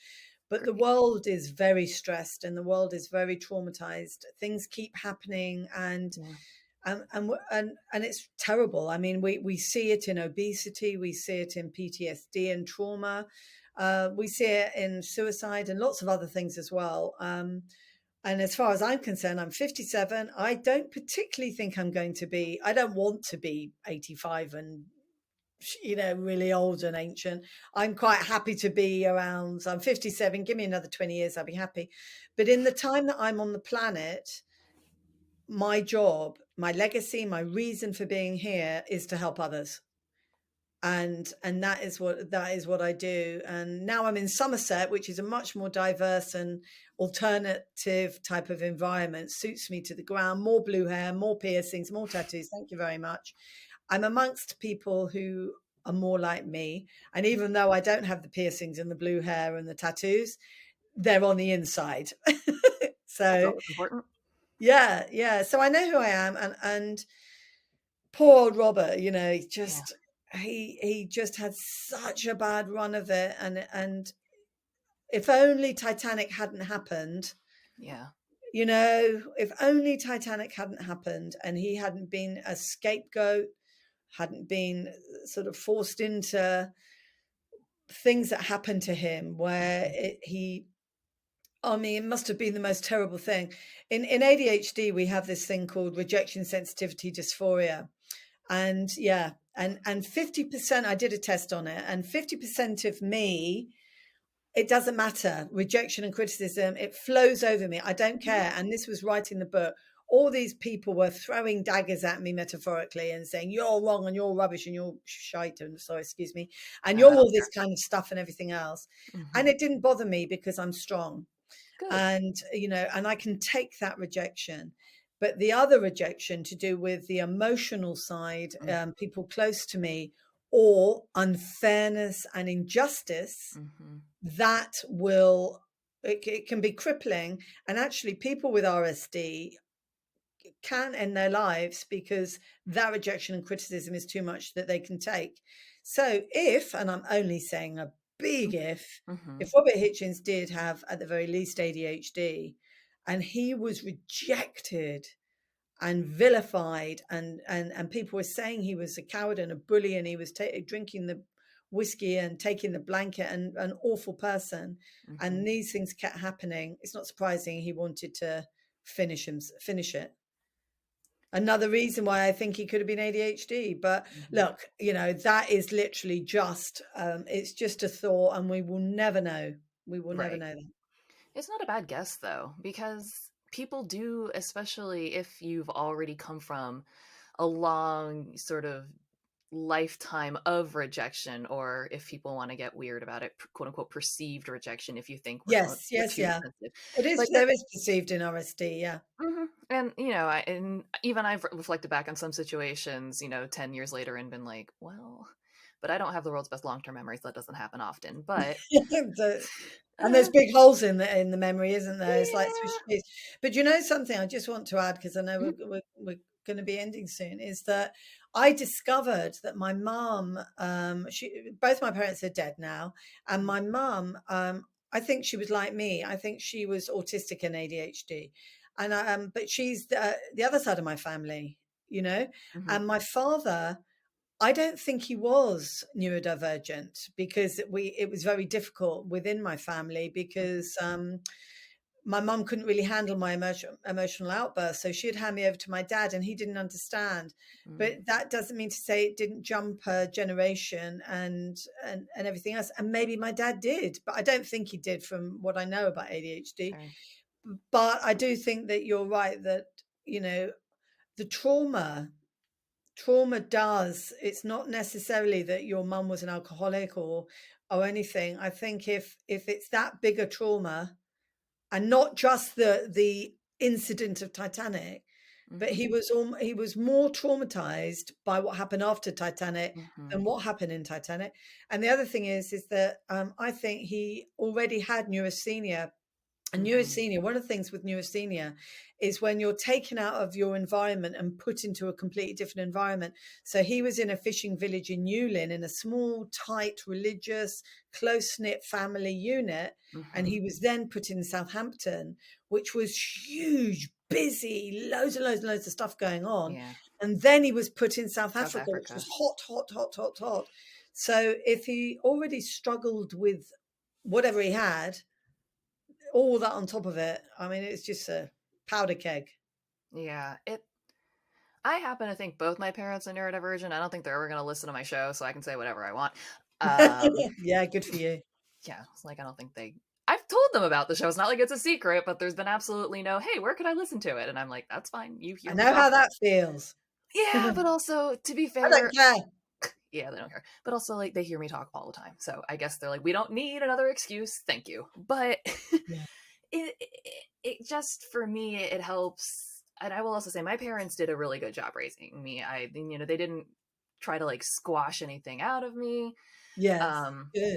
But the Great. world is very stressed and the world is very traumatized. Things keep happening, Yeah. and it's terrible. I mean, we see it in obesity, we see it in PTSD and trauma, we see it in suicide and lots of other things as well. And as far as I'm concerned, I'm 57. I don't particularly think I'm going to be. I don't want to be 85 and really old and ancient. I'm quite happy to be around. I'm 57. Give me another 20 years, I'll be happy. But in the time that I'm on the planet, my job, my legacy, my reason for being here is to help others. And that is what I do. And now I'm in Somerset, which is a much more diverse and alternative type of environment. Suits me to the ground. More blue hair, more piercings, more tattoos. Thank you very much. I'm amongst people who are more like me. And even though I don't have the piercings and the blue hair and the tattoos, they're on the inside. That's So always important. yeah, yeah. So I know who I am, and poor old Robert, he Yeah. just he just had such a bad run of it, and if only Titanic hadn't happened, Yeah. if only Titanic hadn't happened and he hadn't been a scapegoat, hadn't been sort of forced into things that happened to him where he I mean, it must have been the most terrible thing. In ADHD, we have this thing called rejection sensitivity dysphoria. And yeah, and 50%, I did a test on it, and 50% of me, it doesn't matter. Rejection and criticism, it flows over me. I don't Mhm. care. And this was right in the book. All these people were throwing daggers at me metaphorically and saying, you're wrong and you're rubbish and you're shite. And sorry, excuse me. And you're I all don't this care. kind of stuff and everything else. Mhm. And it didn't bother me because I'm strong, Good. and I can take that rejection. But the other rejection to do with the emotional side, Mm. people close to me, or unfairness and injustice, Mhm. that will it can be crippling. And actually people with RSD can end their lives because that rejection and criticism is too much that they can take. So if, and I'm only saying a big if Mhm. Robert Hitchens did have at the very least ADHD, and he was rejected and vilified, and people were saying he was a coward and a bully, and he was drinking the whiskey and taking the blanket, and an awful person, Mhm. and these things kept happening, it's not surprising he wanted to finish it. Another reason why I think he could have been ADHD. But Mhm. look, that is literally just, it's just a thought, and we will never know. We will never Right. know that. It's not a bad guess though, because people do, especially if you've already come from a long sort of lifetime of rejection, or if people want to get weird about it, quote unquote perceived rejection, if you think Yes, we're yes, too yeah. sensitive. It is, But yeah. there is perceived in RSD, yeah. And and even I've reflected back on some situations, 10 years later, and been like, well, but I don't have the world's best long-term memory, so that doesn't happen often. But And there's uh, big holes in the memory, isn't there? It's like Swiss yeah. cheese. But you know something I just want to add, because I know Mhm. we're going to be ending soon, is that I discovered that my mum, both my parents are dead now, and my mum, I think she was like me. I think she was autistic and ADHD, and but she's the other side of my family, you know. Mhm. And my father, I don't think he was neurodivergent, because it was very difficult within my family, because my mum couldn't really handle my emotional outbursts, so she'd hand me over to my dad, and he didn't understand. But that doesn't mean to say it didn't jump a generation and everything else. And maybe my dad did, but I don't think he did from what I know about ADHD. Sure. But I do think that you're right that, you know, the trauma does, it's not necessarily that your mum was an alcoholic or anything. I think if it's that bigger trauma, and not just the incident of Titanic, but he was more traumatized by what happened after Titanic than what happened in Titanic. And the other thing is that I think he already had neurasthenia. And neurasthenia, one of the things with neurasthenia is when you're taken out of your environment and put into a completely different environment. So he was in a fishing village in Yulin, in a small, tight, religious, close-knit family unit. And he was then put in Southampton, which was huge, busy, loads and loads and loads of stuff going on. Yeah. And then he was put in South Africa, which was hot, hot, hot, hot, hot. So if he already struggled with whatever he had, all that on top of it, I mean, it's just a powder keg. Yeah, I happen to think both my parents are neurodivergent. I don't think they're ever going to listen to my show, so I can say whatever I want. Yeah, good for you. Yeah, it's like I don't think I've told them about the show. It's not like it's a secret, but there's been absolutely no, hey, where could I listen to it? And I'm like, that's fine. You hear I me know how talk. that feels. Yeah, but also, to be fair, I don't care. Yeah, they don't care. But also, like, they hear me talk all the time. So I guess they're like, we don't need another excuse. Thank you. But Yeah. it just, for me, it helps. And I will also say my parents did a really good job raising me. They didn't try to like squash anything out of me. Yes.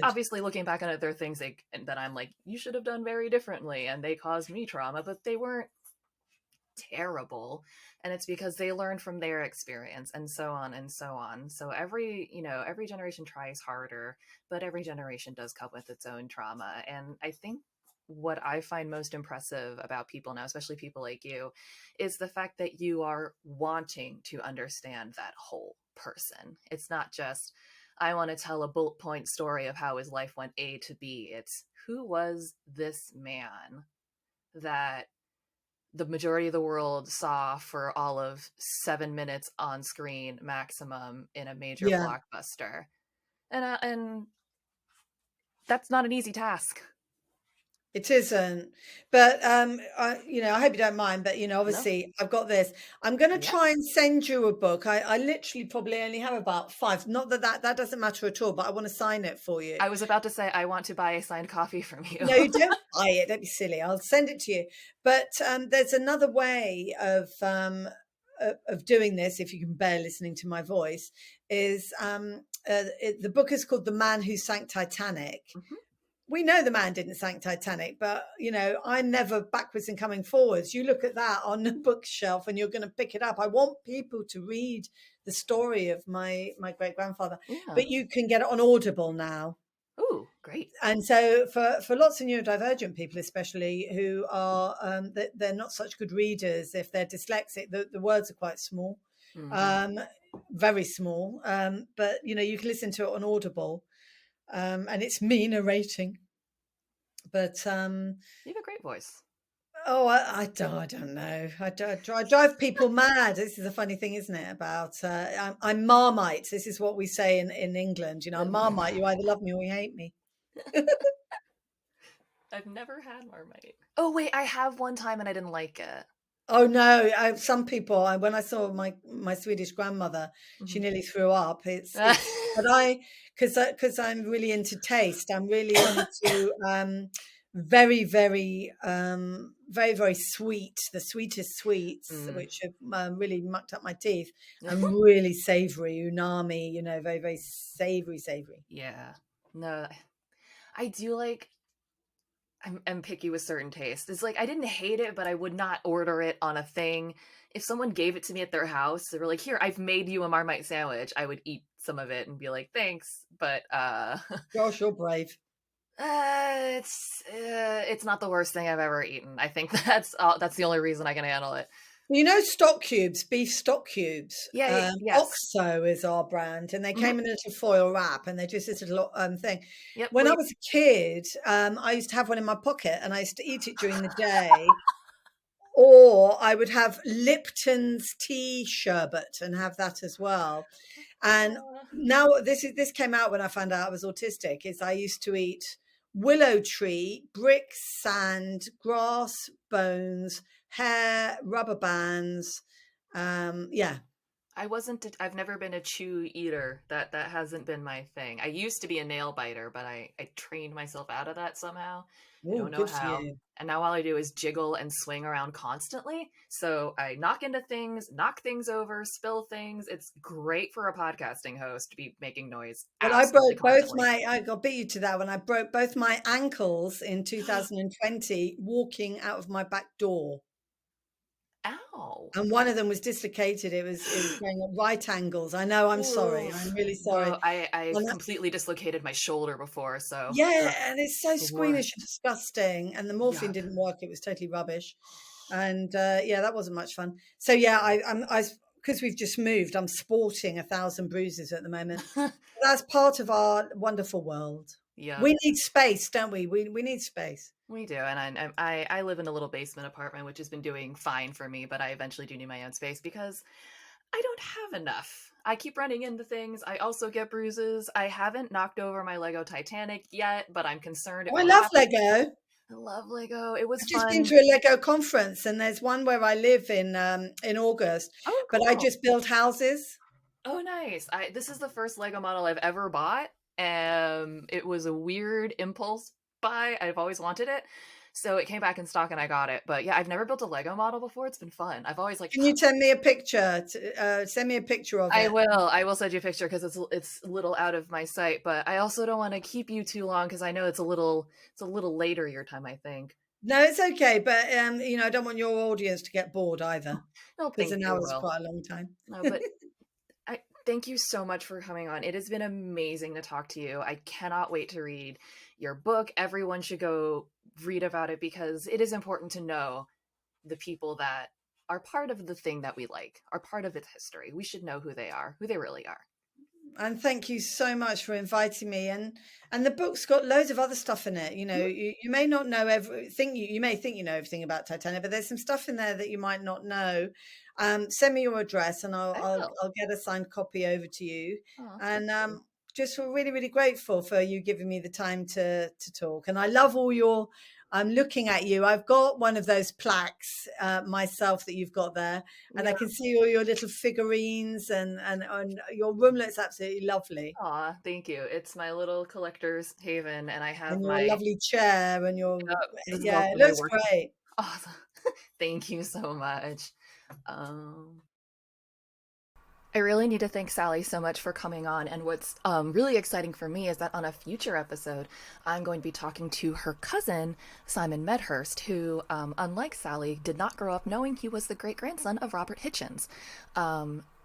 Obviously looking back on it, there are things that I'm like, you should have done very differently. And they caused me trauma, but they weren't terrible. And it's because they learned from their experience and so on and so on. So every generation tries harder, but every generation does come with its own trauma. And I think what I find most impressive about people now, especially people like you, is the fact that you are wanting to understand that whole person. It's not just, I want to tell a bullet point story of how his life went A to B. It's, who was this man that the majority of the world saw for all of 7 minutes on screen maximum in a major blockbuster. And that's not an easy task. It isn't. But I hope you don't mind, but obviously I've got this. I'm going to try and send you a book. I literally probably only have about 5. Not that doesn't matter at all, but I want to sign it for you. I was about to say I want to buy a signed copy from you. No, you don't buy it. Don't be silly. I'll send it to you. But there's another way of doing this, if you can bear listening to my voice, is the book is called The Man Who Sank Titanic. We know the man didn't sink Titanic, but I'm never backwards and coming forwards. You look at that on the bookshelf and you're going to pick it up. I want people to read the story of my great grandfather, but you can get it on Audible now. Ooh, great. And so for lots of neurodivergent people, especially who are they're not such good readers, if they're dyslexic, the words are quite small, very small. But you can listen to it on Audible. And it's me narrating, but you have a great voice. Oh, I don't know. I drive people mad. This is a funny thing, isn't it? About I'm Marmite. This is what we say in England. I'm Marmite. You either love me or you hate me. I've never had Marmite. Oh wait, I have one time and I didn't like it. Oh no! Some people. When I saw my Swedish grandmother, she nearly threw up. But because I'm really into taste. I'm really into very, very, very, very sweet. The sweetest sweets, which have really mucked up my teeth, and really savoury, umami. Very, very savoury. Yeah. No, I do like. I'm picky with certain tastes. It's like, I didn't hate it, but I would not order it on a thing. If someone gave it to me at their house, they were like, here, I've made you a Marmite sandwich, I would eat some of it and be like, thanks. But, gosh, you're brave. It's not the worst thing I've ever eaten. I think that's the only reason I can handle it. You know, stock cubes, beef stock cubes. Yes. Oxo is our brand, and they Hmm. came in a little foil wrap, and they're just this little thing. Yep. When I was a kid, I used to have one in my pocket, and I used to eat it during the day. Or I would have Lipton's tea sherbet and have that as well. And now this came out when I found out I was autistic. Is I used to eat willow tree, brick, sand, grass, bones, hair, rubber bands. Yeah. I've never been a chew eater. That hasn't been my thing. I used to be a nail biter, but I trained myself out of that somehow. I Oh, don't know good for how. you. And now all I do is jiggle and swing around constantly. So I knock into things, knock things over, spill things. It's great for a podcasting host to be making noise Well, I absolutely broke both constantly. my, I got beat you to that one. I broke both my ankles in 2020 walking out of my back door. Ow. And one of them was dislocated. It was going at right angles. I know, I'm sorry. Oof. I'm really sorry. Well, I've And completely dislocated my shoulder before, so yeah, ugh, and it's so the worst. squeamish and disgusting. And the morphine Yuck. didn't work. It was totally rubbish. And yeah, that wasn't much fun. So yeah, because we've just moved, I'm sporting 1,000 bruises at the moment. That's part of our wonderful world. Yep. We need space, don't we? We need space. We do, and I live in a little basement apartment, which has been doing fine for me. But I eventually do need my own space because I don't have enough. I keep running into things. I also get bruises. I haven't knocked over my Lego Titanic yet, but I'm concerned it Oh, I will love happen. Lego. I love Lego. It was I've just been fun. to a Lego conference, and there's one where I live in August, Oh, but I cool. just build houses. Oh, nice. This is the first Lego model I've ever bought. It was a weird impulse buy. I've always wanted it. So it came back in stock and I got it. But yeah, I've never built a Lego model before. It's been fun. I've always like Can you send me a picture? Send me a picture of I it. will. I will send you a picture because it's a little out of my sight, but I also don't want to keep you too long because I know it's a little later your time, I think. No, it's okay, but I don't want your audience to get bored either, No, because thank an you, hour is Will. quite a long time. No, but I thank you so much for coming on. It has been amazing to talk to you. I cannot wait to read your book. Everyone should go read about it because it is important to know the people that are part of the thing that we like, are part of its history. We should know who they are, who they really are. And thank you so much for inviting me. And the book's got loads of other stuff in it. Mhm. You may not know everything. You may think you know everything about Titanic, but there's some stuff in there that you might not know. Send me your address, and I'll I I'll, will. I'll get a signed copy over to you. Oh, thank And you. just feel really, really grateful for you giving me the time to talk. And I love all your. I'm looking at you. I've got one of those plaques myself that you've got there, and I Yeah. can see all your little figurines, and your room looks absolutely lovely. Aw, thank you. It's my little collector's haven, and I have And your my lovely chair and your this is yeah, also it my looks work. great. Awesome. Thank you so much. Um, I really need to thank Sally so much for coming on. And what's really exciting for me is that on a future episode, I'm going to be talking to her cousin, Simon Medhurst, who, unlike Sally, did not grow up knowing he was the great grandson of Robert Hitchens.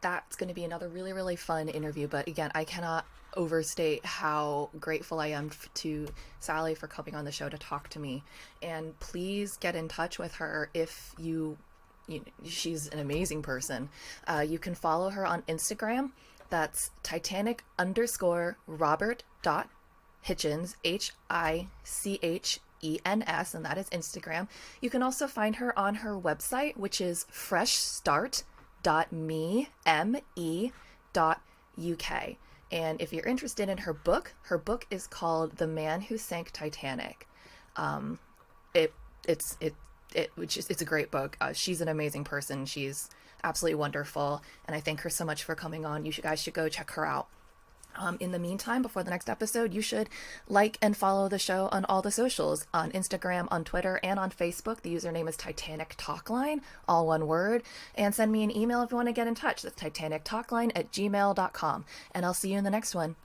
That's going to be another really, really fun interview. But again, I cannot overstate how grateful I am to Sally for coming on the show to talk to me. And please get in touch with her if she's an amazing person. You can follow her on Instagram. That's Titanic underscore Robert dot Hitchens, HICHENS, and that is Instagram. You can also find her on her website, which is freshstart.me, me.uk. And if you're interested in her book is called The Man Who Sank Titanic. Um, it it's a great book. She's an amazing person. She's absolutely wonderful, and I thank her so much for coming on. Guys should go check her out. In the meantime, before the next episode, you should like and follow the show on all the socials, on Instagram, on Twitter, and on Facebook. The username is Titanic Talkline, all one word. And send me an email if you want to get in touch. That's titanictalkline@gmail.com. And I'll see you in the next one.